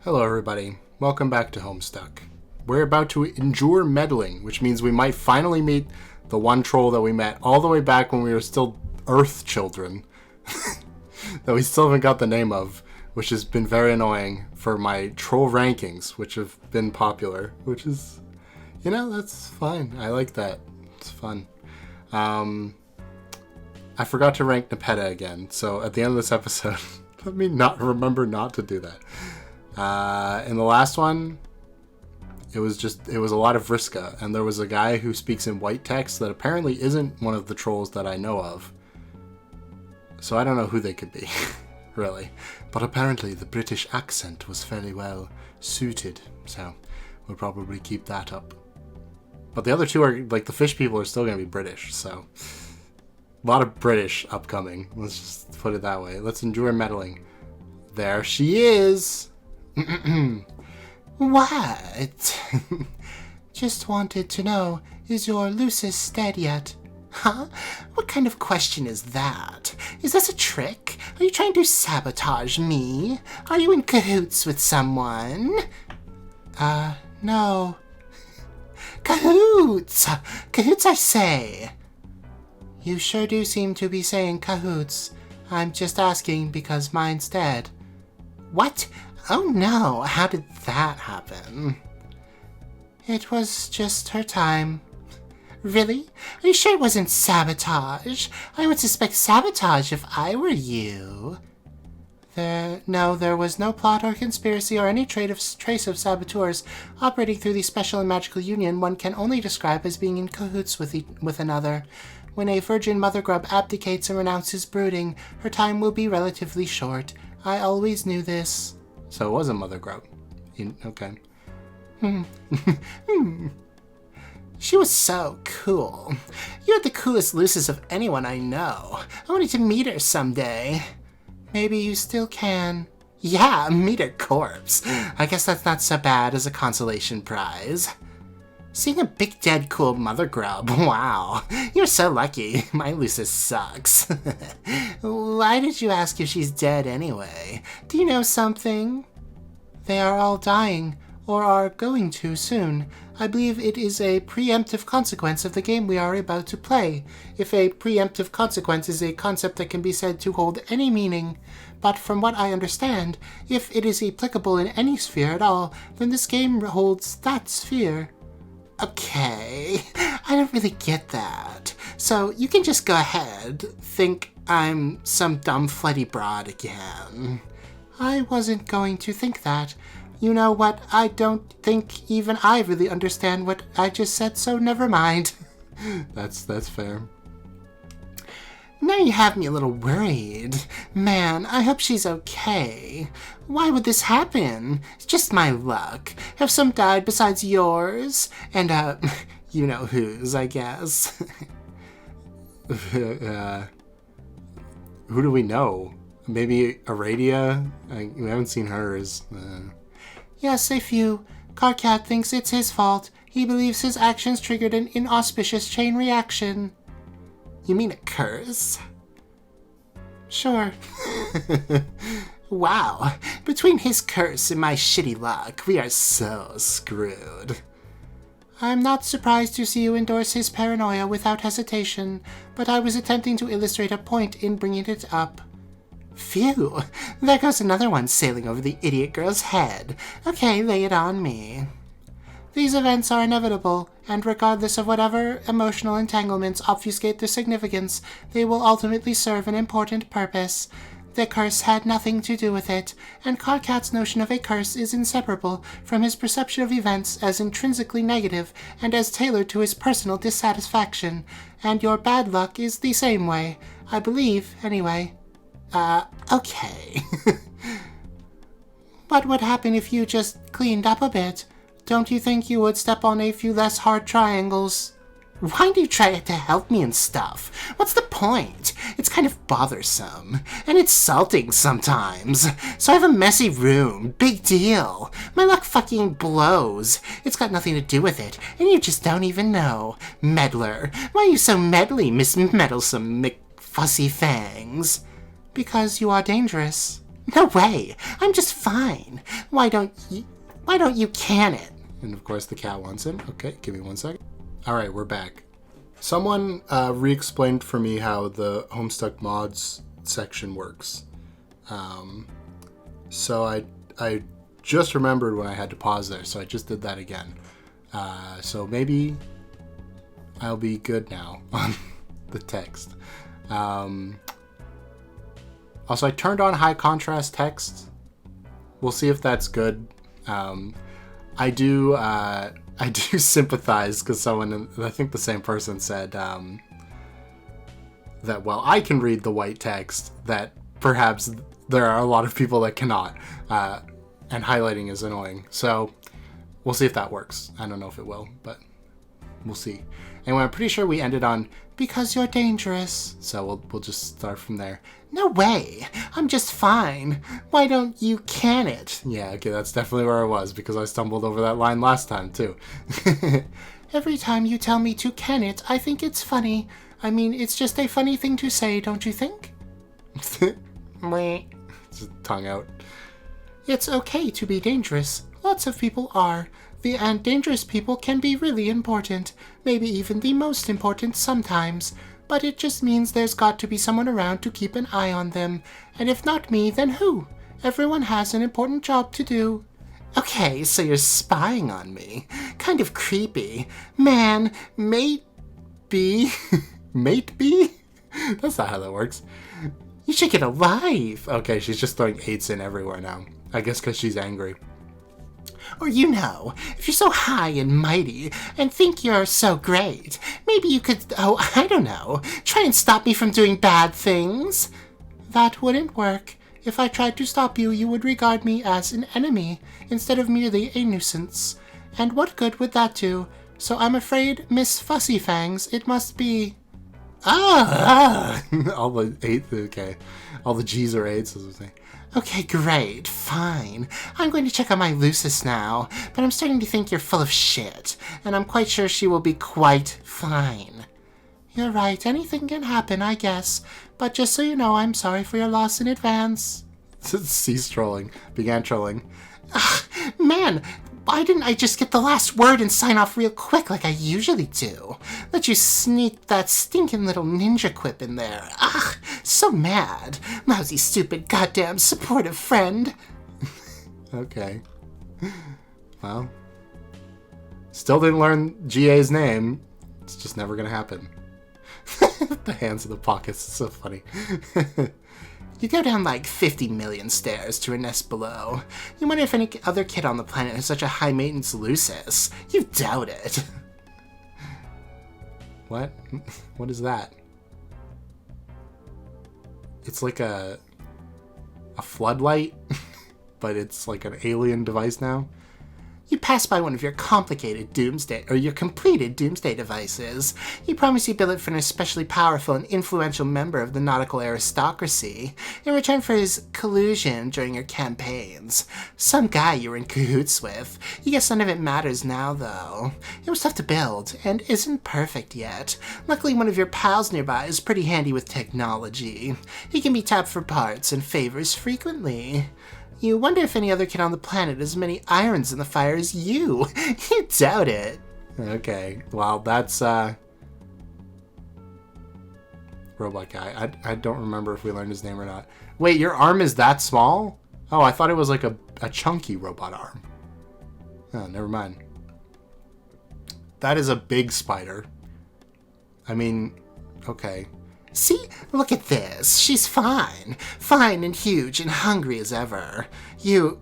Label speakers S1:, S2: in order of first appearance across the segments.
S1: Hello everybody, welcome back to Homestuck. We're about to endure meddling, which means we might finally meet the one troll that we met all the way back when we were still Earth children, that we still haven't got the name of, which has been very annoying for my troll rankings, which have been popular, which is, that's fine. I like that. It's fun. I forgot to rank Nepeta again, so at the end of this episode, let me remember not to do that. In the last one, it was a lot of Vriska, and there was a guy who speaks in white text that apparently isn't one of the trolls that I know of. So I don't know who they could be, really. But apparently the British accent was fairly well suited, so we'll probably keep that up. But the other two are, like, the fish people are still going to be British, so a lot of British upcoming. Let's just put it that way. Let's endure meddling. There she is!
S2: What? Just wanted to know, is your Lucis dead yet? Huh? What kind of question is that? Is this a trick? Are you trying to sabotage me? Are you in cahoots with someone? No. Cahoots! Cahoots, I say! You sure do seem to be saying cahoots. I'm just asking because mine's dead. What? Oh no, how did that happen? It was just her time. Really? Are you sure it wasn't sabotage? I would suspect sabotage if I were you. There was no plot or conspiracy or any trace of saboteurs operating through the special and magical union one can only describe as being in cahoots with another. When a virgin mother grub abdicates and renounces brooding, her time will be relatively short. I always knew this.
S1: So it was a mother grub. Okay.
S2: She was so cool. You had the coolest Lucis of anyone I know. I wanted to meet her someday. Maybe you still can. Yeah, meet her corpse. I guess that's not so bad as a consolation prize. Seeing a big dead cool mother grub, wow. You're so lucky. My Lucis sucks. Why did you ask if she's dead anyway? Do you know something? They are all dying, or are going to soon. I believe it is a preemptive consequence of the game we are about to play. If a preemptive consequence is a concept that can be said to hold any meaning. But from what I understand, if it is applicable in any sphere at all, then this game holds that sphere. Okay, I don't really get that. So you can just go ahead, think I'm some dumb flirty broad again. I wasn't going to think that. You know what, I don't think even I really understand what I just said, so never mind.
S1: That's fair.
S2: Now you have me a little worried. Man, I hope she's okay. Why would this happen? It's just my luck. Have some died besides yours? And, you know whose, I guess.
S1: Who do we know? Maybe Aradia? We haven't seen hers.
S2: Yes, a few. Carcat thinks it's his fault. He believes his actions triggered an inauspicious chain reaction. You mean a curse? Sure. Wow. Between his curse and my shitty luck, we are so screwed. I'm not surprised to see you endorse his paranoia without hesitation, but I was attempting to illustrate a point in bringing it up. Phew, there goes another one sailing over the idiot girl's head. Okay, lay it on me. These events are inevitable, and regardless of whatever emotional entanglements obfuscate their significance, they will ultimately serve an important purpose. The curse had nothing to do with it, and Carcat's notion of a curse is inseparable from his perception of events as intrinsically negative and as tailored to his personal dissatisfaction, and your bad luck is the same way. I believe, anyway. Okay. What would happen if you just cleaned up a bit? Don't you think you would step on a few less hard triangles? Why do you try to help me and stuff? What's the point? It's kind of bothersome. And insulting sometimes. So I have a messy room. Big deal. My luck fucking blows. It's got nothing to do with it. And you just don't even know. Meddler. Why are you so meddly, Miss Meddlesome McFussy Fangs? Because you are dangerous. No way. I'm just fine. Why don't you can it?
S1: And of course the cat wants it. Okay, give me 1 second. All right, we're back. Someone re-explained for me how the Homestuck mods section works. So I just remembered when I had to pause there, so I just did that again. So maybe I'll be good now on the text. Also, I turned on high contrast text. We'll see if that's good. I do sympathize because someone, I think the same person said that while I can read the white text, that perhaps there are a lot of people that cannot, and highlighting is annoying. So we'll see if that works. I don't know if it will, but we'll see. Anyway, I'm pretty sure we ended on because you're dangerous. So we'll just start from there.
S2: No way. I'm just fine. Why don't you can it?
S1: Yeah, okay, that's definitely where I was because I stumbled over that line last time too.
S2: Every time you tell me to can it, I think it's funny. I mean, it's just a funny thing to say, don't you think?
S1: Just tongue out.
S2: It's okay to be dangerous. Lots of people are. And dangerous people can be really important. Maybe even the most important sometimes. But it just means there's got to be someone around to keep an eye on them. And if not me, then who? Everyone has an important job to do. Okay, so you're spying on me. Kind of creepy. Man, mate be? Mate be?
S1: That's not how that works.
S2: You should get a life.
S1: Okay, she's just throwing 8s in everywhere now. I guess because she's angry.
S2: Or if you're so high and mighty and think you're so great, maybe you could, I don't know, try and stop me from doing bad things. That wouldn't work. If I tried to stop you, you would regard me as an enemy instead of merely a nuisance. And what good would that do? So I'm afraid, Miss Fussyfangs, it must be...
S1: All the 8, okay. All the G's are 8s, as I was saying.
S2: Okay, great, fine. I'm going to check on my Lucis now, but I'm starting to think you're full of shit, and I'm quite sure she will be quite fine. You're right, anything can happen, I guess, but just so you know, I'm sorry for your loss in advance.
S1: Cease trolling. Began trolling.
S2: Ugh, man, why didn't I just get the last word and sign off real quick like I usually do? Let you sneak that stinking little ninja quip in there. Ugh, so mad. Lousy, stupid, goddamn supportive friend.
S1: Okay. Well, still didn't learn GA's name. It's just never gonna happen. The hands in the pockets. It's so funny.
S2: You go down like 50 million stairs to a nest below. You wonder if any other kid on the planet has such a high-maintenance Lucis. You doubt it.
S1: What? What is that? It's like a floodlight, but it's like an alien device now.
S2: You pass by one of your completed completed doomsday devices. You promise you bill it for an especially powerful and influential member of the nautical aristocracy in return for his collusion during your campaigns. Some guy you were in cahoots with. You guess none of it matters now, though. It was tough to build, and isn't perfect yet. Luckily, one of your pals nearby is pretty handy with technology. He can be tapped for parts and favors frequently. You wonder if any other kid on the planet has as many irons in the fire as you. You doubt it.
S1: Okay, well, that's, Robot Guy. I don't remember if we learned his name or not. Wait, your arm is that small? Oh, I thought it was like a chunky robot arm. Oh, never mind. That is a big spider. I mean, okay.
S2: See? Look at this. She's fine. Fine and huge and hungry as ever. You...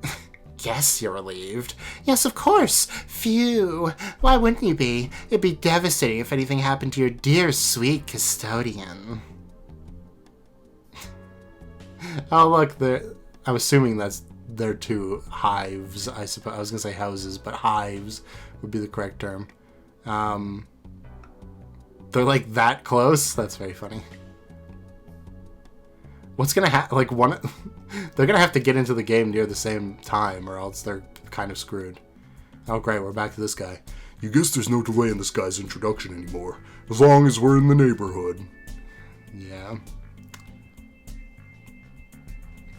S2: Guess you're relieved. Yes, of course. Phew. Why wouldn't you be? It'd be devastating if anything happened to your dear, sweet custodian.
S1: Oh, look. I'm assuming they're two hives, I suppose. I was going to say houses, but hives would be the correct term. They're like that close? That's very funny. What's gonna happen? Like they're gonna have to get into the game near the same time, or else they're kind of screwed. Oh great, we're back to this guy. You guess there's no delay in this guy's introduction anymore, as long as we're in the neighborhood. Yeah.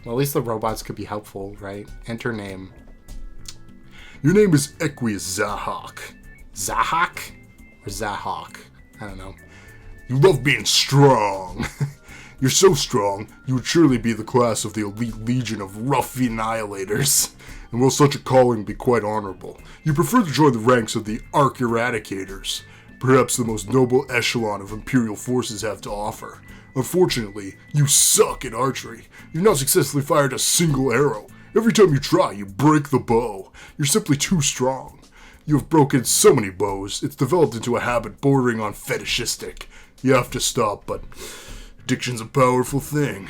S1: Well, at least the robots could be helpful, right? Enter name.
S3: Your name is Zahak.
S1: Zahak? Or Zahawk? I don't know.
S3: You love being strong. You're so strong, you would surely be the class of the elite legion of rough annihilators. And will such a calling be quite honorable, you prefer to join the ranks of the Ark Eradicators, perhaps the most noble echelon of Imperial forces have to offer. Unfortunately, you suck at archery. You've not successfully fired a single arrow. Every time you try, you break the bow. You're simply too strong. You have broken so many bows, it's developed into a habit bordering on fetishistic. You have to stop, but addiction's a powerful thing.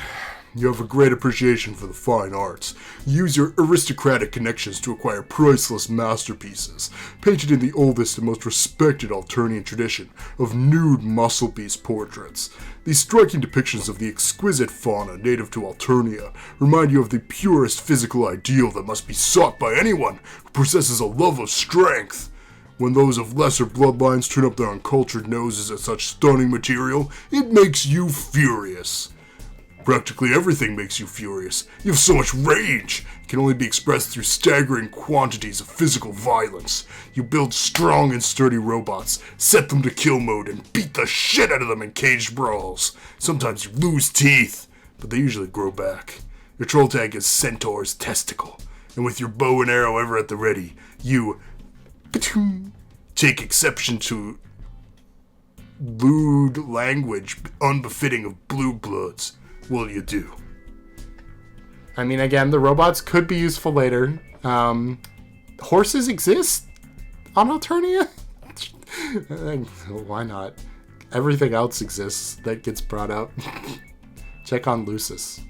S3: You have a great appreciation for the fine arts. You use your aristocratic connections to acquire priceless masterpieces, painted in the oldest and most respected Alternian tradition of nude muscle beast portraits. These striking depictions of the exquisite fauna native to Alternia remind you of the purest physical ideal that must be sought by anyone who possesses a love of strength. When those of lesser bloodlines turn up their uncultured noses at such stunning material, it makes you furious. Practically everything makes you furious. You have so much rage. It can only be expressed through staggering quantities of physical violence. You build strong and sturdy robots, set them to kill mode, and beat the shit out of them in caged brawls. Sometimes you lose teeth, but they usually grow back. Your troll tag is Centaur's Testicle, and with your bow and arrow ever at the ready, you take exception to lewd language unbefitting of blue bloods. Will you do?
S1: I mean, again, the robots could be useful later. Horses exist on Alternia? Why not? Everything else exists that gets brought up. Check on Lucis.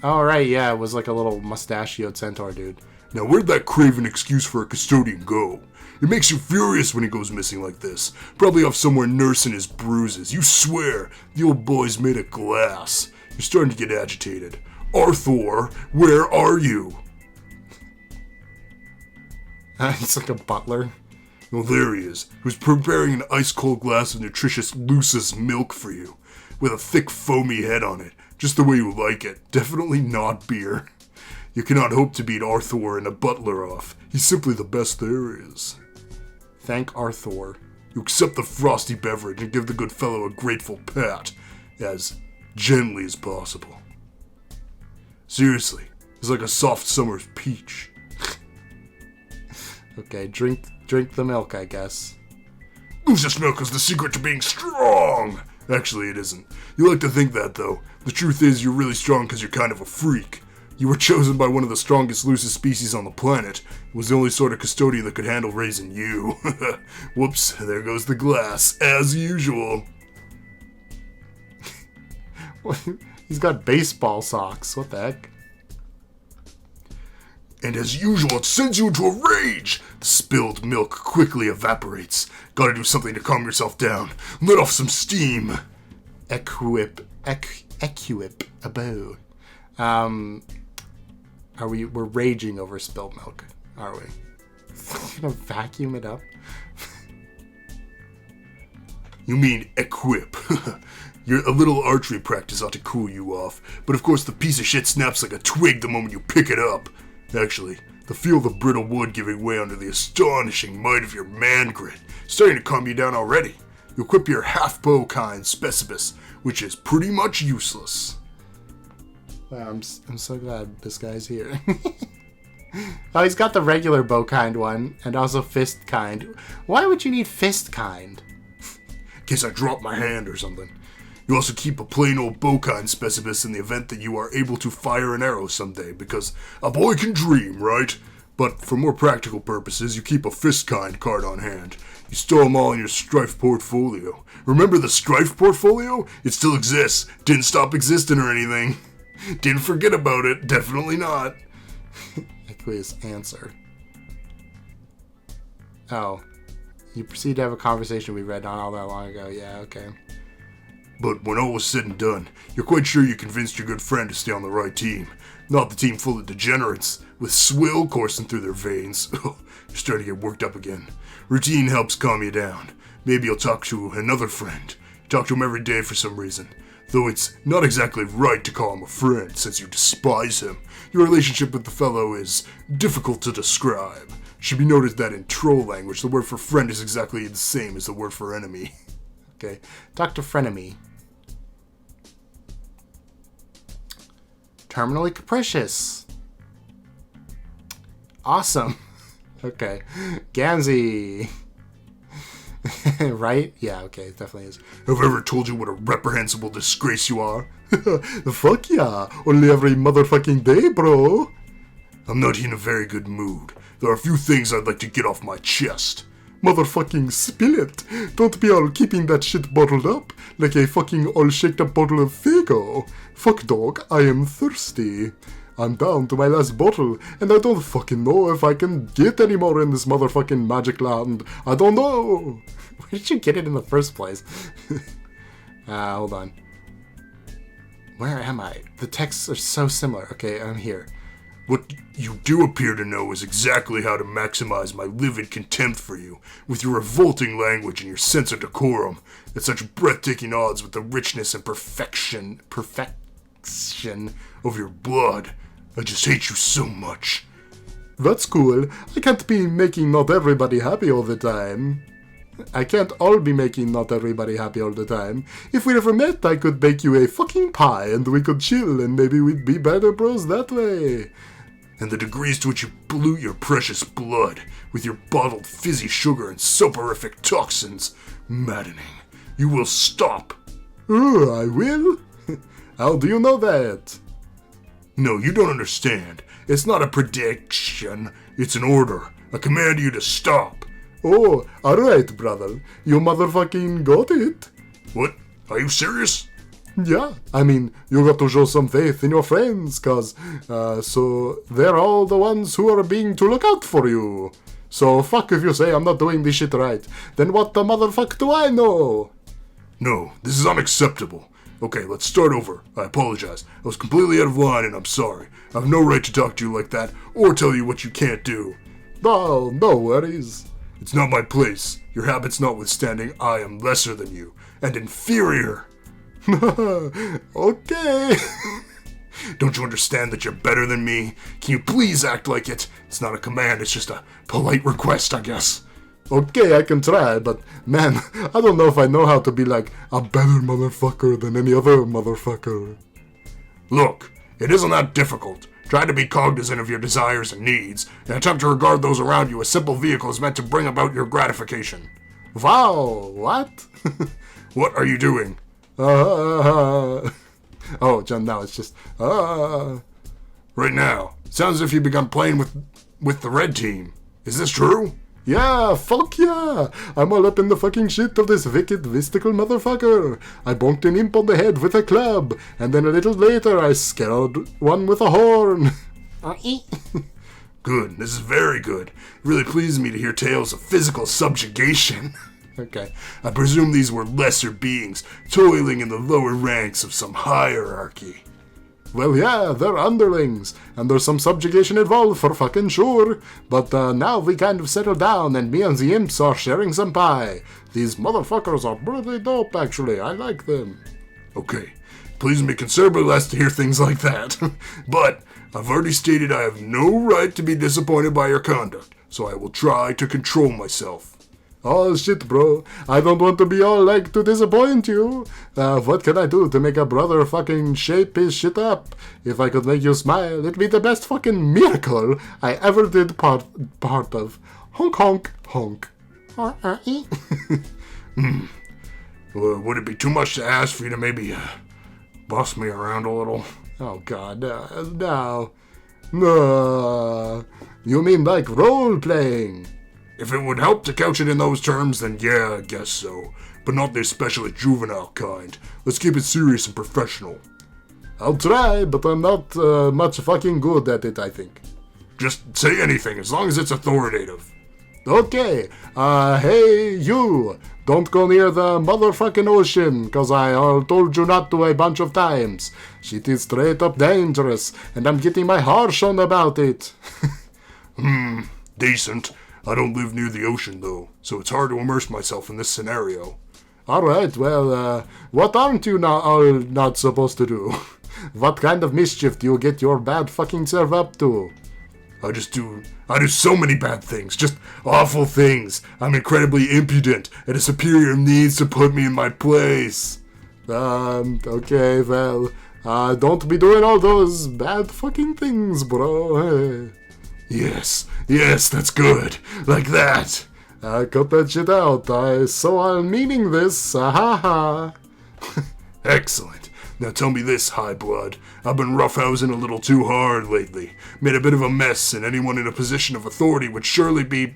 S1: Oh, right, yeah, it was like a little mustachioed centaur dude.
S3: Now where'd that craven excuse for a custodian go? It makes you furious when he goes missing like this. Probably off somewhere nursing his bruises. You swear, the old boy's made of glass. You're starting to get agitated. Arthur, where are you?
S1: He's like a butler.
S3: Well, there he is, who's preparing an ice-cold glass of nutritious Lucis milk for you, with a thick foamy head on it, just the way you like it. Definitely not beer. You cannot hope to beat Arthur and a butler off. He's simply the best there is.
S1: Thank Arthur.
S3: You accept the frosty beverage and give the good fellow a grateful pat, as gently as possible. Seriously, it's like a soft summer's peach.
S1: Okay, drink the milk, I guess.
S3: Lucis milk is the secret to being strong! Actually, it isn't. You like to think that, though. The truth is, you're really strong because you're kind of a freak. You were chosen by one of the strongest Lucis species on the planet. It was the only sort of custodian that could handle raising you. Whoops, there goes the glass, as usual.
S1: He's got baseball socks. What the heck?
S3: And as usual, it sends you into a rage. The spilled milk quickly evaporates. Gotta do something to calm yourself down. Let off some steam.
S1: Equip a bow. We're raging over spilled milk, are we? Gonna vacuum it up?
S3: You mean equip. A little archery practice ought to cool you off. But of course the piece of shit snaps like a twig the moment you pick it up. Actually, the feel of the brittle wood giving way under the astonishing might of your man grit is starting to calm you down already. You equip your half-bow kind Specibus, which is pretty much useless.
S1: Wow, I'm so glad this guy's here. Oh, he's got the regular bow kind one, and also fist kind. Why would you need fist kind?
S3: In case I drop my hand or something. You also keep a plain old bow kind Specibus in the event that you are able to fire an arrow someday, because a boy can dream, right? But for more practical purposes, you keep a fist kind card on hand. You store them all in your Strife portfolio. Remember the Strife portfolio? It still exists. Didn't stop existing or anything. Didn't forget about it. Definitely not.
S1: Aqueous answer. Oh. You proceed to have a conversation we read not all that long ago. Yeah, okay.
S3: But when all was said and done, you're quite sure you convinced your good friend to stay on the right team. Not the team full of degenerates, with swill coursing through their veins. You're starting to get worked up again. Routine helps calm you down. Maybe you'll talk to another friend. You talk to him every day for some reason. Though it's not exactly right to call him a friend, since you despise him. Your relationship with the fellow is difficult to describe. Should be noted that in troll language, the word for friend is exactly the same as the word for enemy.
S1: Okay. Dr. Frenemy. Terminally capricious. Awesome. Okay. Gansey. Right? Yeah, okay, it definitely is.
S3: Have I ever told you what a reprehensible disgrace you are?
S1: Fuck yeah. Only every motherfucking day, bro.
S3: I'm not in a very good mood. There are a few things I'd like to get off my chest.
S1: Motherfucking spill it. Don't be all keeping that shit bottled up like a fucking all shaked up bottle of Fago. Fuck dog, I am thirsty. I'm down to my last bottle, and I don't fucking know if I can get any more in this motherfucking magic land. I don't know. Where did you get it in the first place? Hold on. Where am I? The texts are so similar. Okay, I'm here.
S3: What you do appear to know is exactly how to maximize my livid contempt for you, with your revolting language and your sense of decorum, at such breathtaking odds with the richness and perfection of your blood. I just hate you so much.
S1: That's cool. I can't be making not everybody happy all the time. I can't all be making not everybody happy all the time. If we ever met, I could bake you a fucking pie and we could chill and maybe we'd be better bros that way.
S3: And the degrees to which you pollute your precious blood with your bottled fizzy sugar and soporific toxins, maddening. You will stop.
S1: Oh, I will? How do you know that?
S3: No, you don't understand. It's not a prediction. It's an order. I command you to stop.
S1: Oh, alright, brother. You motherfucking got it.
S3: What? Are you serious?
S1: Yeah, I mean, you got to show some faith in your friends, cause, so they're all the ones who are being to look out for you. So fuck if you say I'm not doing this shit right. Then what the motherfuck do I know?
S3: No, this is unacceptable. Okay, let's start over. I apologize. I was completely out of line and I'm sorry. I have no right to talk to you like that or tell you what you can't do.
S1: Oh, no worries.
S3: It's not my place. Your habits notwithstanding, I am lesser than you and inferior.
S1: Okay.
S3: Don't you understand that you're better than me? Can you please act like it? It's not a command, it's just a polite request, I guess.
S1: Okay, I can try, but man, I don't know if I know how to be like a better motherfucker than any other motherfucker.
S3: Look, it isn't that difficult. Try to be cognizant of your desires and needs, and attempt to regard those around you as simple vehicles meant to bring about your gratification.
S1: Wow, what?
S3: What are you doing?
S1: Oh, John, now it's just,
S3: Right now, sounds as if you've begun playing with the red team. Is this true?
S1: Yeah, fuck yeah! I'm all up in the fucking shit of this wicked, mystical motherfucker. I bonked an imp on the head with a club, and then a little later I scared one with a horn.
S3: Good, this is very good. It really pleased me to hear tales of physical subjugation.
S1: Okay.
S3: I presume these were lesser beings, toiling in the lower ranks of some hierarchy.
S1: Well, yeah, they're underlings, and there's some subjugation involved for fucking sure. But now we kind of settled down, and me and the imps are sharing some pie. These motherfuckers are pretty dope, actually. I like them.
S3: Okay, please me considerably less to hear things like that. But I've already stated I have no right to be disappointed by your conduct, so I will try to control myself.
S1: Oh shit, bro. I don't want to be all like to disappoint you. What can I do to make a brother fucking shape his shit up? If I could make you smile, it'd be the best fucking miracle I ever did part of. Honk honk honk.
S3: Would it be too much to ask for you to maybe boss me around a little?
S1: Oh god, no. No. You mean like role playing?
S3: If it would help to couch it in those terms, then yeah, I guess so. But not the especially juvenile kind. Let's keep it serious and professional.
S1: I'll try, but I'm not much fucking good at it, I think.
S3: Just say anything, as long as it's authoritative.
S1: Okay, hey, you! Don't go near the motherfucking ocean, cause I told you not to a bunch of times. Shit is straight up dangerous, and I'm getting my harsh on about it.
S3: Decent. I don't live near the ocean, though, so it's hard to immerse myself in this scenario. Alright, well, what aren't you not supposed to do? What kind of mischief do you get your bad fucking self up to? I do so many bad things, just awful things. I'm incredibly impudent, and a superior needs to put me in my place. Okay, well, don't be doing all those bad fucking things, bro. Yes, that's good. Like that. Cut that shit out. So I'm meaning this. Ha ha. Excellent. Now tell me this, High Blood. I've been roughhousing a little too hard lately. Made a bit of a mess, and anyone in a position of authority would surely be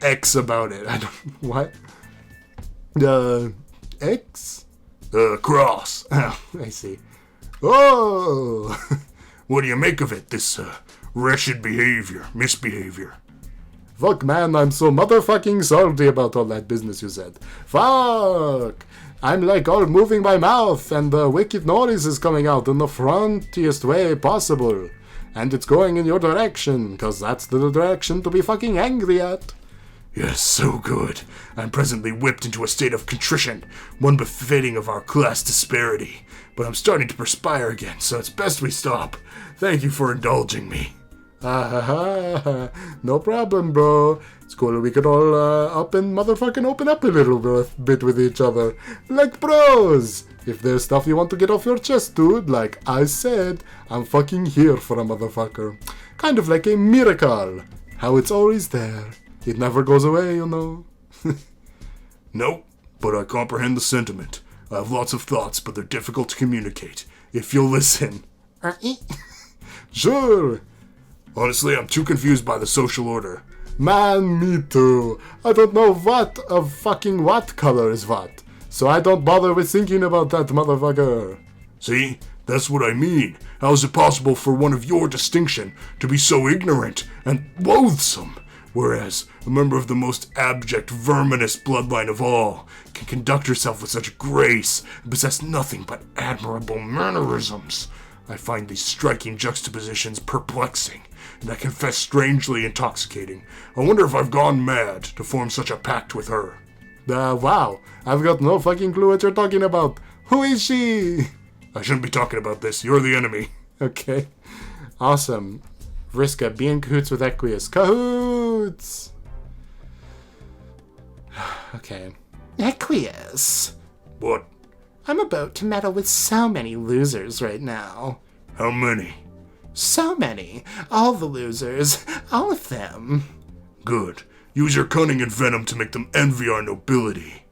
S3: X about it. I don't... What? X? Cross. Oh, I see. Oh! What do you make of it, this, wretched misbehavior? Fuck, man, I'm so motherfucking salty about all that business you said. Fuck! I'm like all moving my mouth, and the wicked noise is coming out in the frontiest way possible. And it's going in your direction, cause that's the direction to be fucking angry at. Yes, so good. I'm presently whipped into a state of contrition, one befitting of our class disparity. But I'm starting to perspire again, so it's best we stop. Thank you for indulging me. No problem, bro. It's cool we could all up and motherfucking open up a little bit with each other. Like bros. If there's stuff you want to get off your chest, dude, like I said, I'm fucking here for a motherfucker. Kind of like a miracle. How it's always there. It never goes away, you know. Nope, but I comprehend the sentiment. I have lots of thoughts, but they're difficult to communicate. If you'll listen. Sure. Honestly, I'm too confused by the social order. Man, me too. I don't know what of fucking what color is what. So I don't bother with thinking about that motherfucker. See? That's what I mean. How is it possible for one of your distinction to be so ignorant and loathsome? Whereas a member of the most abject, verminous bloodline of all can conduct herself with such grace and possess nothing but admirable mannerisms. I find these striking juxtapositions perplexing, and I confess strangely intoxicating. I wonder if I've gone mad to form such a pact with her. Wow, I've got no fucking clue what you're talking about. Who is she? I shouldn't be talking about this. You're the enemy. Okay. Awesome. Vriska, be in cahoots with Equius. Cahoots! Okay.
S2: Equius.
S3: What?
S2: I'm about to meddle with so many losers right now.
S3: How many?
S2: So many. All the losers. All of them.
S3: Good. Use your cunning and venom to make them envy our nobility.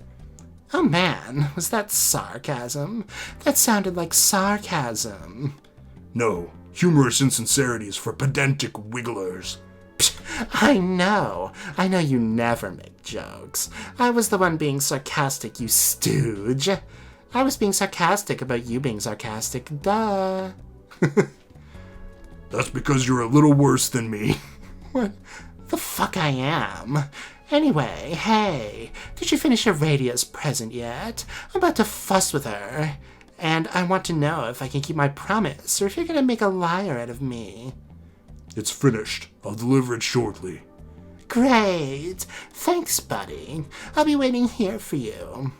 S2: Oh man, was that sarcasm? That sounded like sarcasm.
S3: No. Humorous insincerity is for pedantic wigglers.
S2: I know you never make jokes. I was the one being sarcastic, you stooge. I was being sarcastic about you being sarcastic, duh.
S3: That's because you're a little worse than me.
S2: What the fuck I am? Anyway, hey, did you finish Iradia's present yet? I'm about to fuss with her. And I want to know if I can keep my promise, or if you're gonna make a liar out of me.
S3: It's finished. I'll deliver it shortly.
S2: Great. Thanks, buddy. I'll be waiting here for you.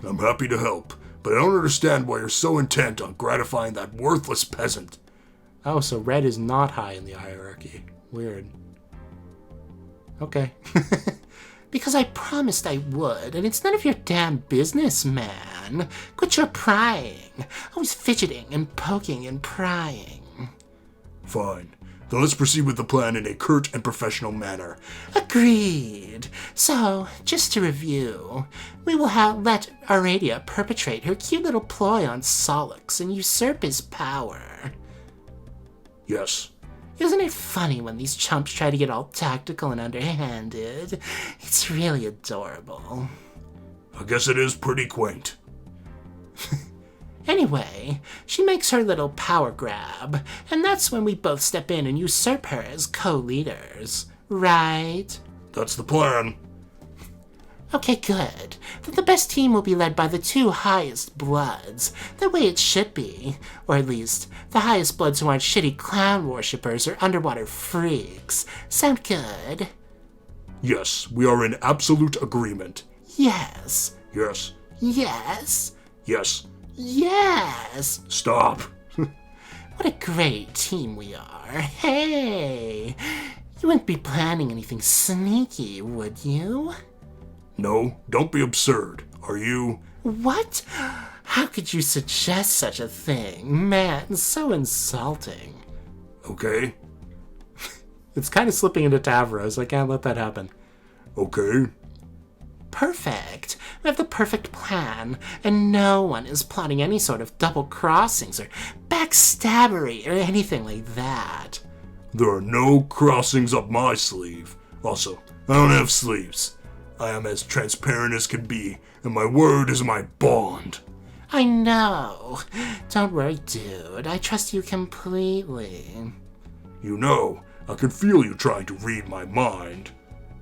S3: I'm happy to help, but I don't understand why you're so intent on gratifying that worthless peasant.
S1: Oh, so red is not high in the hierarchy. Weird. Okay.
S2: Because I promised I would, and it's none of your damn business, man. Quit your prying. Always fidgeting and poking and prying.
S3: Fine. Then let's proceed with the plan in a curt and professional manner.
S2: Agreed. So, just to review, we will let Aradia perpetrate her cute little ploy on Solix and usurp his power.
S3: Yes.
S2: Isn't it funny when these chumps try to get all tactical and underhanded? It's really adorable.
S3: I guess it is pretty quaint.
S2: Anyway, she makes her little power grab, and that's when we both step in and usurp her as co-leaders, right?
S3: That's the plan.
S2: Okay, good. Then the best team will be led by the two highest bloods, the way it should be. Or at least, the highest bloods who aren't shitty clown worshippers or underwater freaks. Sound good?
S3: Yes, we are in absolute agreement.
S2: Yes.
S3: Yes.
S2: Yes.
S3: Yes.
S2: Yes.
S3: Stop.
S2: What a great team we are. Hey, you wouldn't be planning anything sneaky, would you?
S3: No, don't be absurd. Are you?
S2: What? How could you suggest such a thing? Man, so insulting.
S3: Okay.
S1: It's kind of slipping into Tavros. I can't let that happen.
S3: Okay.
S2: Perfect. We have the perfect plan, and no one is plotting any sort of double crossings or backstabbery or anything like that.
S3: There are no crossings up my sleeve. Also, I don't have sleeves. I am as transparent as can be, and my word is my bond.
S2: I know. Don't worry, dude. I trust you completely.
S3: You know, I can feel you trying to read my mind.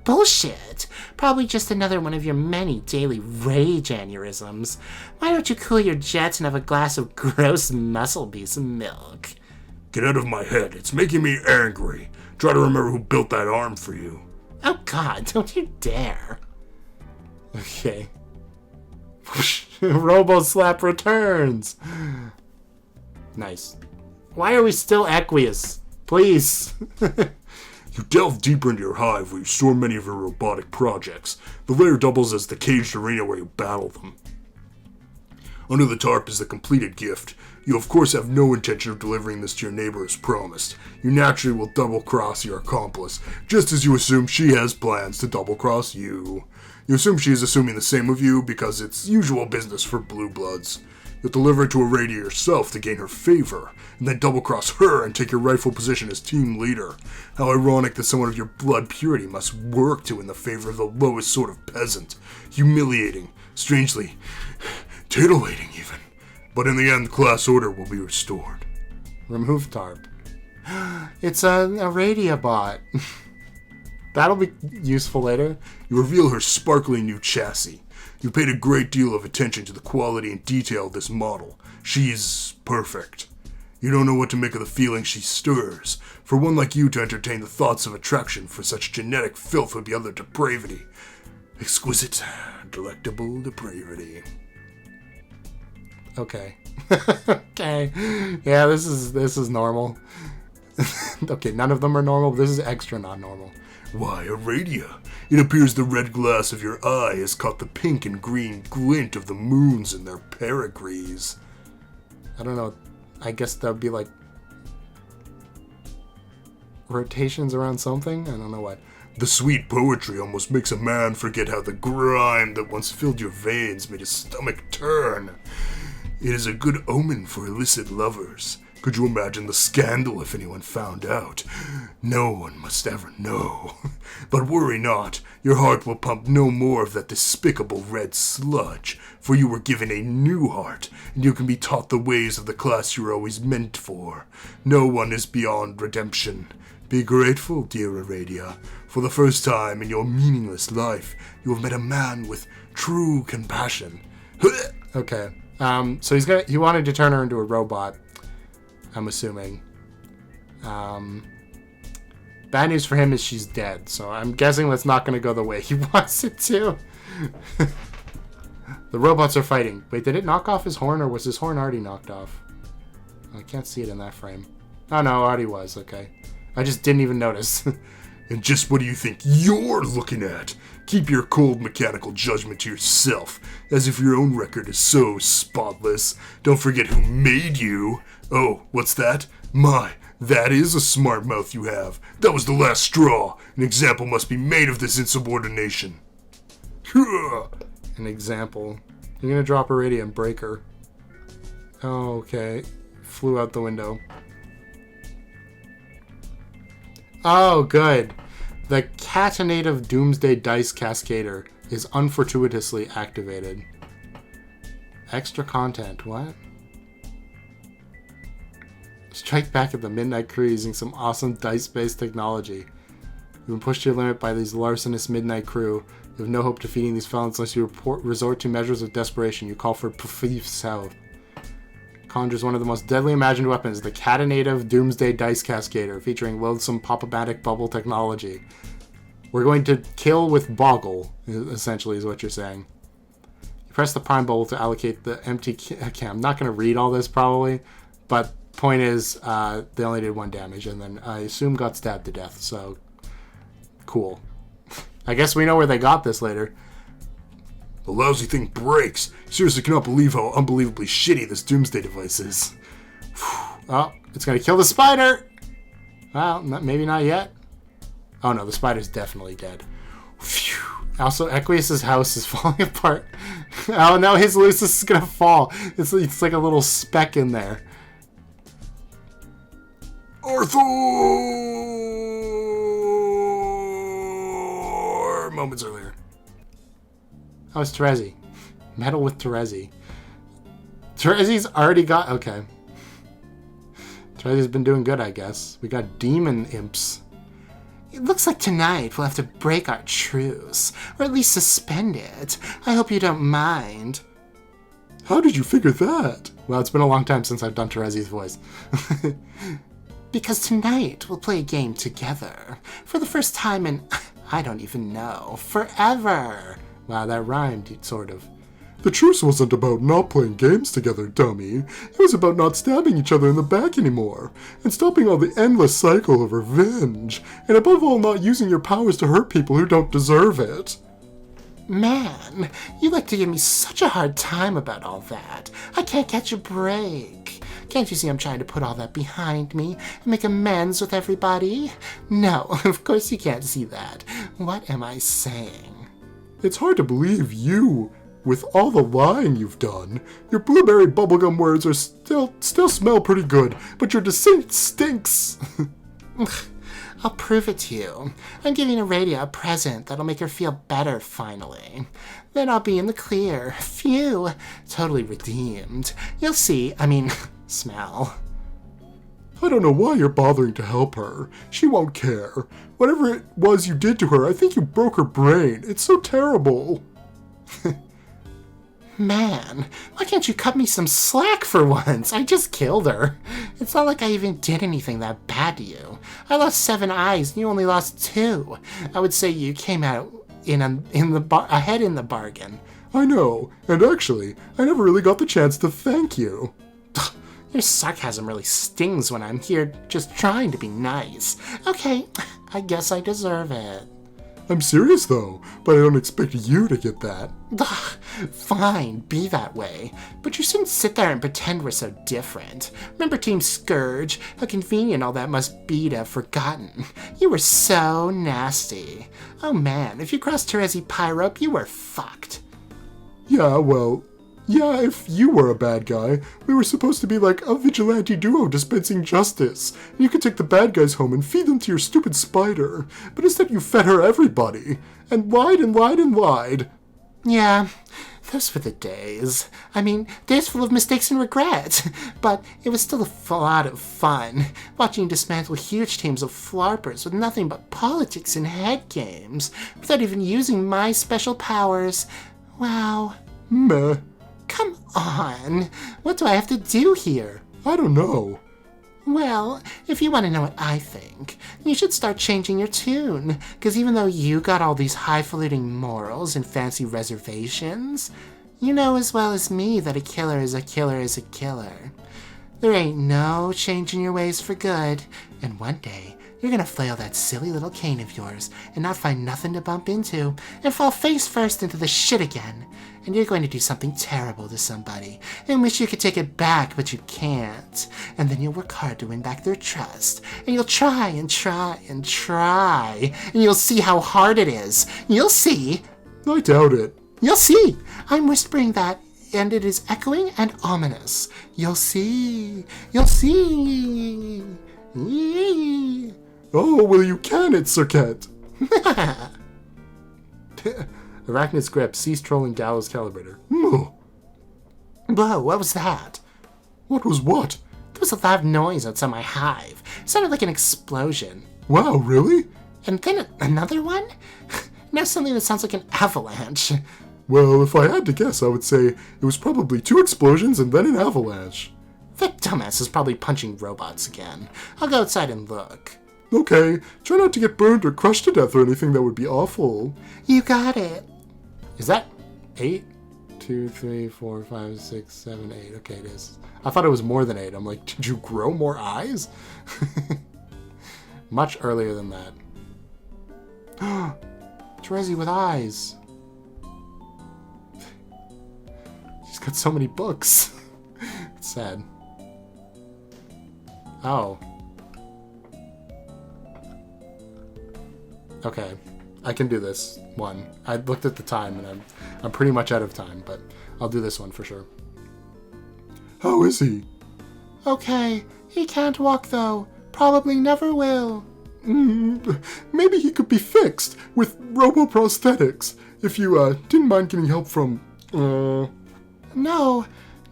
S2: Bullshit. Probably just another one of your many daily rage aneurysms. Why don't you cool your jets and have a glass of gross muscle beast milk?
S3: Get out of my head. It's making me angry. Try to remember who built that arm for you.
S2: Oh god, don't you dare.
S1: Okay. Robo Slap returns. Nice. Why are we still aqueous? Please.
S3: You delve deeper into your hive where you store many of your robotic projects. The lair doubles as the caged arena where you battle them. Under the tarp is the completed gift. You of course have no intention of delivering this to your neighbor as promised. You naturally will double-cross your accomplice, just as you assume she has plans to double-cross you. You assume she is assuming the same of you because it's usual business for blue bloods. You'll deliver it to Aradia yourself to gain her favor, and then double-cross her and take your rightful position as team leader. How ironic that someone of your blood purity must work to win the favor of the lowest sort of peasant. Humiliating, strangely, titillating even. But in the end, class order will be restored.
S1: Remove tarp. It's a Aradia bot. That'll be useful later.
S3: You reveal her sparkling new chassis. You paid a great deal of attention to the quality and detail of this model. She's perfect. You don't know what to make of the feeling she stirs. For one like you to entertain the thoughts of attraction for such genetic filth would be other depravity. Exquisite, delectable depravity.
S1: Okay. Okay. Yeah, this is normal. Okay, none of them are normal, but this is extra not normal.
S3: Why, Aradia, it appears the red glass of your eye has caught the pink and green glint of the moons in their perigrees.
S1: I don't know. I guess that would be like rotations around something? I don't know what.
S3: The sweet poetry almost makes a man forget how the grime that once filled your veins made his stomach turn. It is a good omen for illicit lovers. Could you imagine the scandal if anyone found out? No one must ever know. But worry not, your heart will pump no more of that despicable red sludge, for you were given a new heart, and you can be taught the ways of the class you were always meant for. No one is beyond redemption. Be grateful, dear Aradia. For the first time in your meaningless life, you have met a man with true compassion.
S1: Okay. So he wanted to turn her into a robot, I'm assuming. Bad news for him is she's dead, so I'm guessing that's not going to go the way he wants it to. The robots are fighting. Wait, did it knock off his horn, or was his horn already knocked off? I can't see it in that frame. Oh, no, it already was. Okay. I just didn't even notice.
S3: And just what do you think you're looking at? Keep your cold mechanical judgment to yourself, as if your own record is so spotless. Don't forget who made you. Oh, what's that? My, that is a smart mouth you have. That was the last straw. An example must be made of this insubordination.
S1: An example. You're gonna drop Aradia and break her. Oh, okay. Flew out the window. Oh, good. The Catinative Doomsday Dice Cascader is unfortuitously activated. Extra content, what? Strike back at the Midnight Crew using some awesome dice-based technology. You've been pushed to your limit by these larcenous Midnight Crew. You have no hope defeating these felons unless you resort to measures of desperation. You call for Pfiff South. Conjures one of the most deadly imagined weapons, the Catinative Doomsday Dice Cascader, featuring loathsome pop-o-matic bubble technology. We're going to kill with Boggle, essentially, is what you're saying. You press the prime bubble to allocate the empty... Okay, I'm not going to read all this, probably. But point is, they only did 1 damage, and then I assume got stabbed to death, so... Cool. I guess we know where they got this later.
S3: The lousy thing breaks. Seriously cannot believe how unbelievably shitty this doomsday device is.
S1: Oh, it's going to kill the spider! Well, maybe not yet. Oh no, the spider's definitely dead. Phew. Also, Equius's house is falling apart. Oh no, his Lucis is gonna fall. It's like a little speck in there.
S3: Arthur! Moments earlier.
S1: Oh, it's Terezi. Metal with Terezi. Terezi's already got... Okay. Terezi's been doing good, I guess. We got demon imps.
S2: It looks like tonight we'll have to break our truce, or at least suspend it. I hope you don't mind.
S3: How did you figure that?
S1: Well, it's been a long time since I've done Terezi's voice.
S2: Because tonight we'll play a game together. For the first time in, I don't even know, forever.
S1: Wow, that rhymed, sort of.
S3: The truce wasn't about not playing games together, dummy. It was about not stabbing each other in the back anymore, and stopping all the endless cycle of revenge, and above all not using your powers to hurt people who don't deserve it.
S2: Man, you like to give me such a hard time about all that. I can't catch a break. Can't you see I'm trying to put all that behind me and make amends with everybody? No, of course you can't see that. What am I saying?
S3: It's hard to believe you... With all the lying you've done, your blueberry bubblegum words are still smell pretty good, but your deceit stinks.
S2: I'll prove it to you. I'm giving Aradia a present that'll make her feel better, finally. Then I'll be in the clear. Phew. Totally redeemed. You'll see. I mean, smell.
S3: I don't know why you're bothering to help her. She won't care. Whatever it was you did to her, I think you broke her brain. It's so terrible.
S2: Man, why can't you cut me some slack for once? I just killed her. It's not like I even did anything that bad to you. I lost 7 eyes and you only lost 2. I would say you came out ahead in the bargain.
S3: I know, and actually, I never really got the chance to thank you.
S2: Your sarcasm really stings when I'm here just trying to be nice. Okay, I guess I deserve it.
S3: I'm serious though, but I don't expect you to get that.
S2: Fine, be that way. But you shouldn't sit there and pretend we're so different. Remember Team Scourge? How convenient all that must be to have forgotten. You were so nasty. Oh man, if you crossed Terezi Pyrope, you were fucked.
S3: Yeah, well, yeah, if you were a bad guy, we were supposed to be like a vigilante duo dispensing justice. And you could take the bad guys home and feed them to your stupid spider. But instead you fed her everybody. And lied and lied and lied.
S2: Yeah, those were the days. I mean, days full of mistakes and regret. But it was still a lot of fun, watching you dismantle huge teams of flarpers with nothing but politics and head games, without even using my special powers. Wow.
S3: Meh.
S2: Come on. What do I have to do here?
S3: I don't know.
S2: Well, if you want to know what I think, you should start changing your tune. Because even though you got all these highfalutin morals and fancy reservations, you know as well as me that a killer is a killer is a killer. There ain't no changing your ways for good. And one day, you're gonna flail that silly little cane of yours and not find nothing to bump into and fall face first into the shit again. And you're going to do something terrible to somebody and wish you could take it back, but you can't. And then you'll work hard to win back their trust. And you'll try and try and try. And you'll see how hard it is. You'll see.
S3: I doubt it.
S2: You'll see. I'm whispering that, and it is echoing and ominous. You'll see. You'll see.
S3: Oh, well, you can it, Circuit.
S1: Arachnid's grip. Cease trolling Gallows Calibrator.
S2: Whoa, what was that?
S3: What was what?
S2: There was a loud noise outside my hive. It sounded like an explosion.
S3: Wow, really?
S2: And then another one? Now something that sounds like an avalanche.
S3: Well, if I had to guess, I would say it was probably 2 explosions and then an avalanche.
S2: That dumbass is probably punching robots again. I'll go outside and look.
S3: Okay, try not to get burned or crushed to death or anything that would be awful.
S2: You got it.
S1: Is that 8? 2, 3, 4, 5, 6, 7, 8. Okay, it is. I thought it was more than 8. I'm like, did you grow more eyes? Much earlier than that. Terezi with eyes. She's got so many books. It's sad. Oh. Okay. I can do this one. I looked at the time and I'm pretty much out of time, but I'll do this one for sure.
S3: How is he?
S2: Okay, he can't walk though. Probably never will.
S3: Maybe he could be fixed with robo-prosthetics. If you didn't mind getting help from...
S2: No,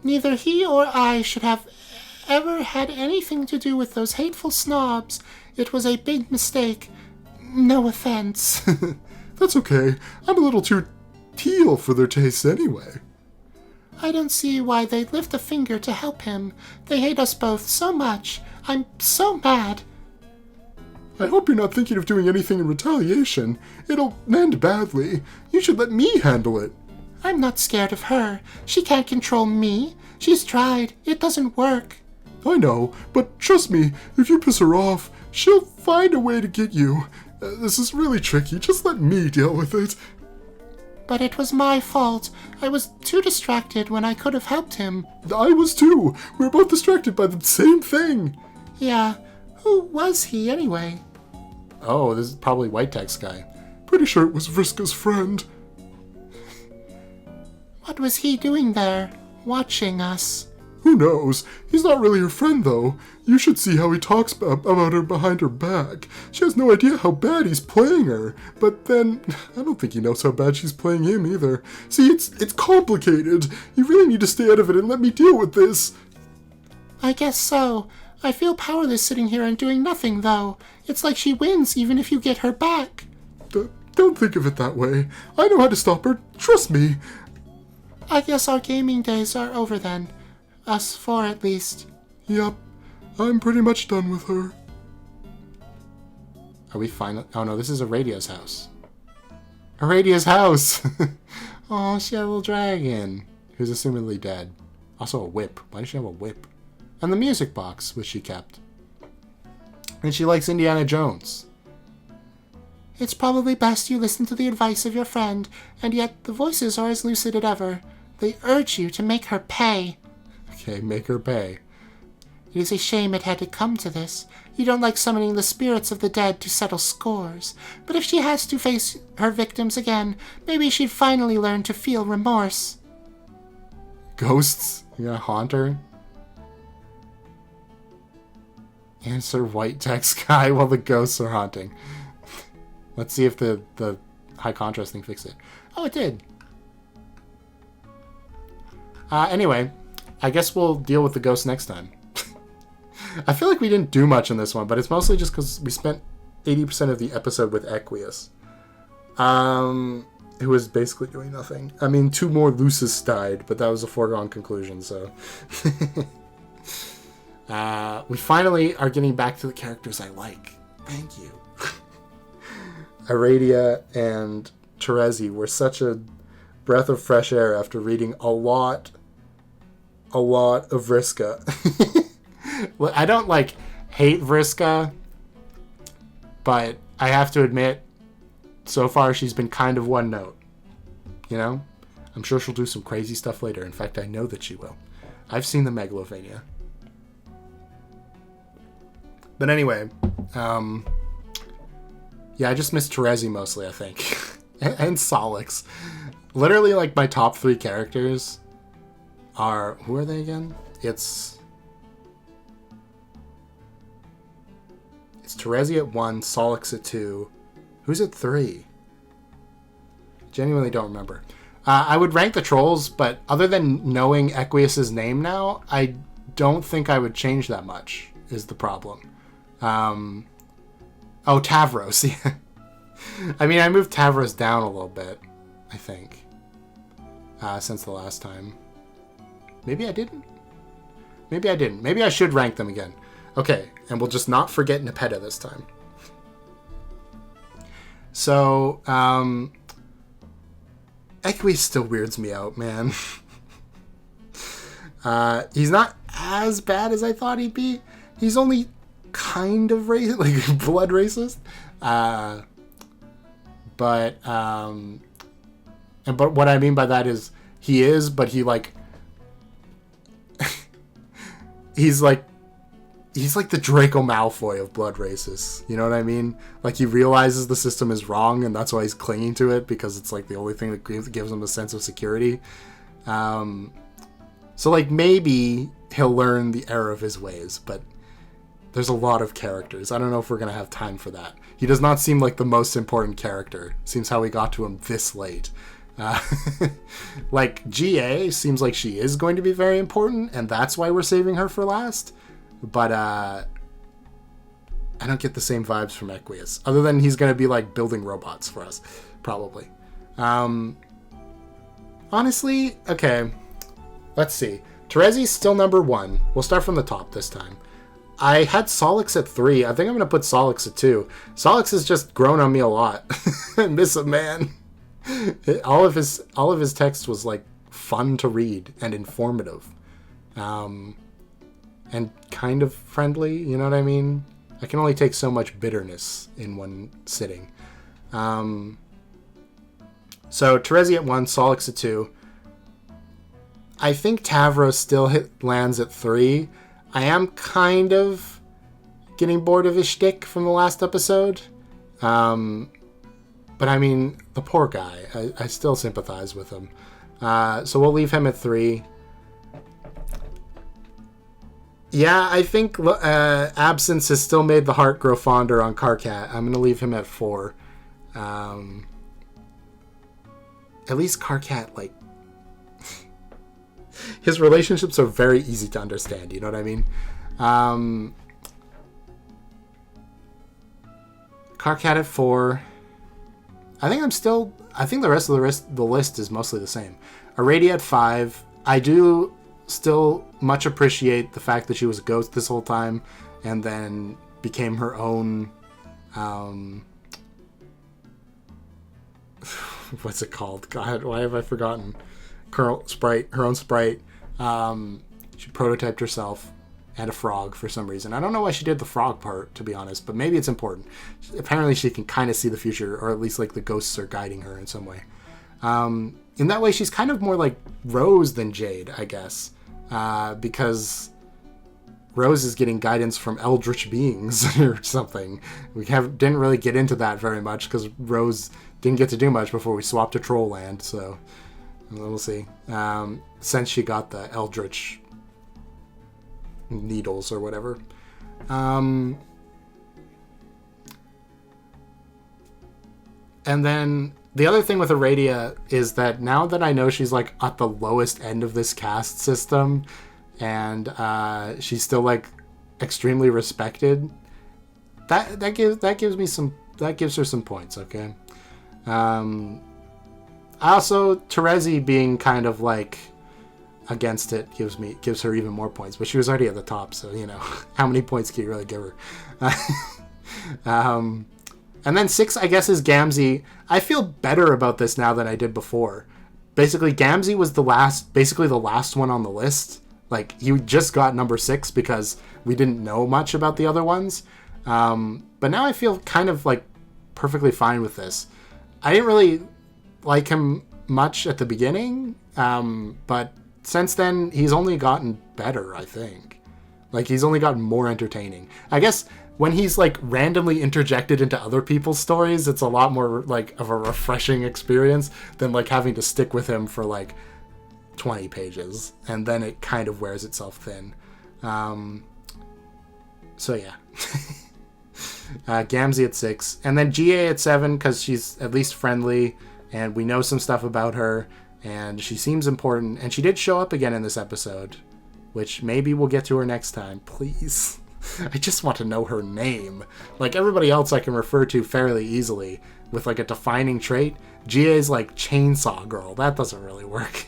S2: neither he or I should have ever had anything to do with those hateful snobs. It was a big mistake. No offense.
S3: That's okay. I'm a little too teal for their tastes anyway.
S2: I don't see why they'd lift a finger to help him. They hate us both so much. I'm so mad.
S3: I hope you're not thinking of doing anything in retaliation. It'll end badly. You should let me handle it.
S2: I'm not scared of her. She can't control me. She's tried. It doesn't work.
S3: I know, but trust me, if you piss her off, she'll find a way to get you. This is really tricky. Just let me deal with it.
S2: But it was my fault. I was too distracted when I could have helped him.
S3: I was too. We were both distracted by the same thing.
S2: Yeah. Who was he anyway?
S1: Oh, this is probably White Text guy.
S3: Pretty sure it was Vriska's friend.
S2: What was he doing there? Watching us?
S3: Who knows? He's not really her friend, though. You should see how he talks about her behind her back. She has no idea how bad he's playing her. But then, I don't think he knows how bad she's playing him either. See, it's complicated. You really need to stay out of it and let me deal with this.
S2: I guess so. I feel powerless sitting here and doing nothing, though. It's like she wins even if you get her back.
S3: Don't think of it that way. I know how to stop her. Trust me.
S2: I guess our gaming days are over then. Us four, at least.
S3: Yep. I'm pretty much done with her.
S1: Are we finally... Oh no, this is Aradia's house. Aradia's house! Oh, she had a little dragon. Who's assumedly dead. Also a whip. Why does she have a whip? And the music box, which she kept. And she likes Indiana Jones.
S2: It's probably best you listen to the advice of your friend, and yet the voices are as lucid as ever. They urge you to make her pay.
S1: Okay, make her pay.
S2: It is a shame it had to come to this. You don't like summoning the spirits of the dead to settle scores. But if she has to face her victims again, maybe she'd finally learn to feel remorse.
S1: Ghosts? You gonna haunt her? Answer White Text guy while the ghosts are haunting. Let's see if the high contrast thing fixed it. Oh, it did. Anyway, I guess we'll deal with the ghost next time. I feel like we didn't do much in this one, but it's mostly just because we spent 80% of the episode with Equius. Who was basically doing nothing. I mean, 2 more Lucis died, but that was a foregone conclusion, so... we finally are getting back to the characters I like. Thank you. Aradia and Terezi were such a breath of fresh air after reading a lot of Vriska. Well, I don't, hate Vriska, but I have to admit, so far she's been kind of one note. You know? I'm sure she'll do some crazy stuff later. In fact, I know that she will. I've seen the Megalovania. But anyway, yeah, I just miss Terezi mostly, I think. and Solix. Literally, my top 3 characters are... Who are they again? It's Terezi at 1, Solix at 2. Who's at 3? Genuinely don't remember. I would rank the trolls, but other than knowing Equius's name now, I don't think I would change that much, is the problem. Oh, Tavros. I mean, I moved Tavros down a little bit, I think, since the last time. Maybe I didn't? Maybe I didn't. Maybe I should rank them again. Okay, and we'll just not forget Nepeta this time. So, Equi still weirds me out, man. He's not as bad as I thought he'd be. He's only kind of like blood racist. But what I mean by that is he is, but he like he's like the Draco Malfoy of blood racists. You know what I mean? Like he realizes the system is wrong, and that's why he's clinging to it because it's like the only thing that gives him a sense of security. So like maybe he'll learn the error of his ways, but there's a lot of characters. I don't know if we're gonna have time for that. He does not seem like the most important character. Seems how we got to him this late. Like GA seems like she is going to be very important, and that's why we're saving her for last. But I don't get the same vibes from Equius, other than he's going to be like building robots for us, probably. Honestly, okay. Let's see. Terezi's still number 1. We'll start from the top this time. I had Solix at 3. I think I'm going to put Solix at 2. Solix has just grown on me a lot. I miss him, man. All of his text was like fun to read and informative. And kind of friendly, you know what I mean? I can only take so much bitterness in one sitting. So Terezi at 1, Solix at 2. I think Tavros still lands at 3. I am kind of getting bored of his shtick from the last episode. But I mean, the poor guy. I still sympathize with him. So we'll leave him at 3. Yeah, I think Absence has still made the heart grow fonder on Karkat. I'm going to leave him at 4. At least Karkat, like... his relationships are very easy to understand, you know what I mean? Karkat at 4. I think the rest of the list is mostly the same. Aradia at 5. I do still much appreciate the fact that she was a ghost this whole time and then became her own what's it called? God, why have I forgotten? Her own sprite. She prototyped herself and a frog for some reason. I don't know why she did the frog part, to be honest, but maybe it's important. Apparently she can kind of see the future, or at least like the ghosts are guiding her in some way. In that way, she's kind of more like Rose than Jade, I guess, because Rose is getting guidance from eldritch beings or something. We didn't really get into that very much because Rose didn't get to do much before we swapped to Troll Land, so we'll see. Since she got the eldritch needles or whatever. And then the other thing with Aradia is that now that I know she's like at the lowest end of this caste system and she's still like extremely respected, that gives her some points, okay? Also, Terezi being kind of like against it gives her even more points, but she was already at the top, so you know, how many points can you really give her? And then 6, I guess, is Gamzee. I feel better about this now than I did before. Basically, Gamzee was the last one on the list. Like, he just got number 6 because we didn't know much about the other ones. But now I feel kind of like perfectly fine with this. I didn't really like him much at the beginning, but since then he's only gotten better, I think. Like, he's only gotten more entertaining. I guess when he's like randomly interjected into other people's stories, it's a lot more like of a refreshing experience than like having to stick with him for like 20 pages, and then it kind of wears itself thin. So yeah. Gamzee at 6, and then GA at 7 because she's at least friendly and we know some stuff about her and she seems important, and she did show up again in this episode, which maybe we'll get to her next time. Please. I just want to know her name. Like, everybody else I can refer to fairly easily with like a defining trait. GA's like Chainsaw Girl. That doesn't really work.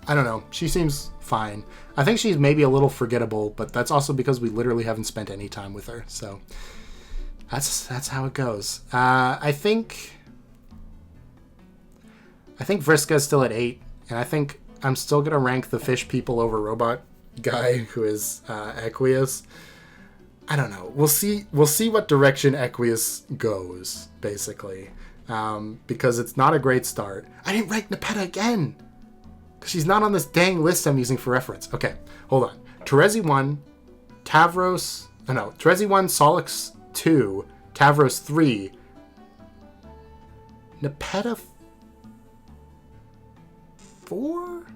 S1: I don't know. She seems fine. I think she's maybe a little forgettable, but that's also because we literally haven't spent any time with her. So that's how it goes. I think Vriska is still at 8, and I think I'm still gonna rank the fish people over robot guy who is Equius. I don't know. We'll see what direction Equius goes, basically, because it's not a great start. I didn't rank Nepeta again because she's not on this dang list I'm using for reference. Okay, hold on. Terezi 1, Terezi 1, Solix 2, Tavros 3, Nepeta 4?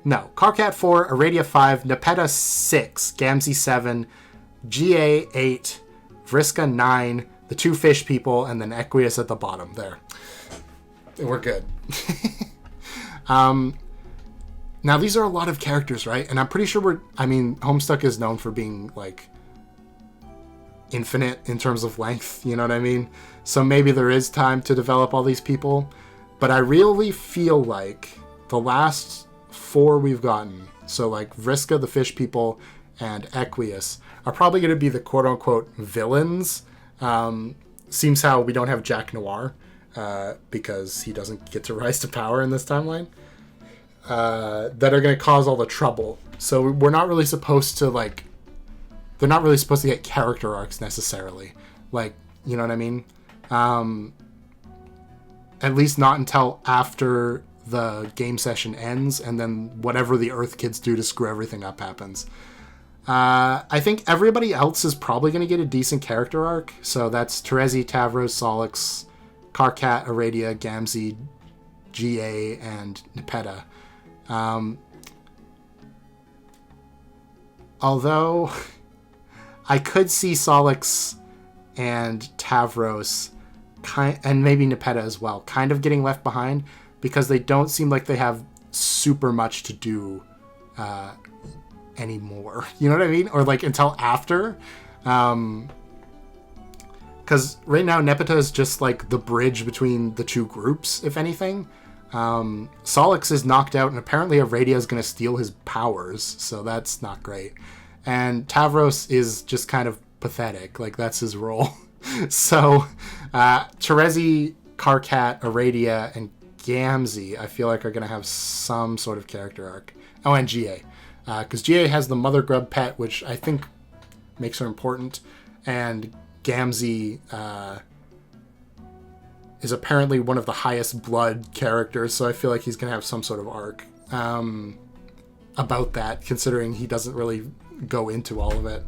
S1: No, Karkat 4, Aradia 5, Nepeta 6, Gamzee 7, GA 8, Vriska 9, the 2 fish people, and then Equius at the bottom. There. We're good. Now, these are a lot of characters, right? And I'm pretty sure Homestuck is known for being, like, infinite in terms of length, you know what I mean? So maybe there is time to develop all these people. But I really feel like the last 4 we've gotten, so like Vriska, the fish people, and Equius, are probably going to be the quote-unquote villains. Seems how we don't have Jack Noir, because he doesn't get to rise to power in this timeline, that are going to cause all the trouble. So we're not really supposed to, like, they're not really supposed to get character arcs necessarily. Like, you know what I mean? At least not until after the game session ends, and then whatever the Earth kids do to screw everything up happens. I think everybody else is probably going to get a decent character arc. So that's Terezi, Tavros, Solix, Karkat, Aradia, Gamzee, GA, and Nepeta. Although I could see Solix and Tavros and maybe Nepeta as well, kind of getting left behind because they don't seem like they have super much to do anymore. You know what I mean? Or like until after. Because right now Nepeta is just like the bridge between the 2 groups, if anything. Solix is knocked out, and apparently Aradia is going to steal his powers, so that's not great. And Tavros is just kind of pathetic. Like, that's his role. So, Terezi, Karkat, Aradia, and Gamzee, I feel like are going to have some sort of character arc. Oh, and GA. Because GA has the mother grub pet, which I think makes her important. And Gamzee is apparently one of the highest blood characters, so I feel like he's going to have some sort of arc about that, considering he doesn't really go into all of it.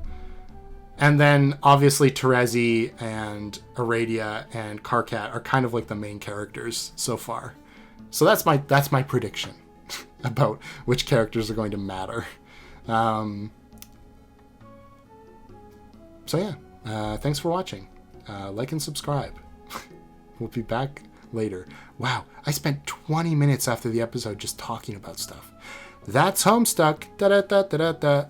S1: And then, obviously, Terezi and Aradia and Karkat are kind of like the main characters so far. So that's my prediction about which characters are going to matter. So yeah, thanks for watching. Like and subscribe. We'll be back later. Wow, I spent 20 minutes after the episode just talking about stuff. That's Homestuck. Da da da da da da.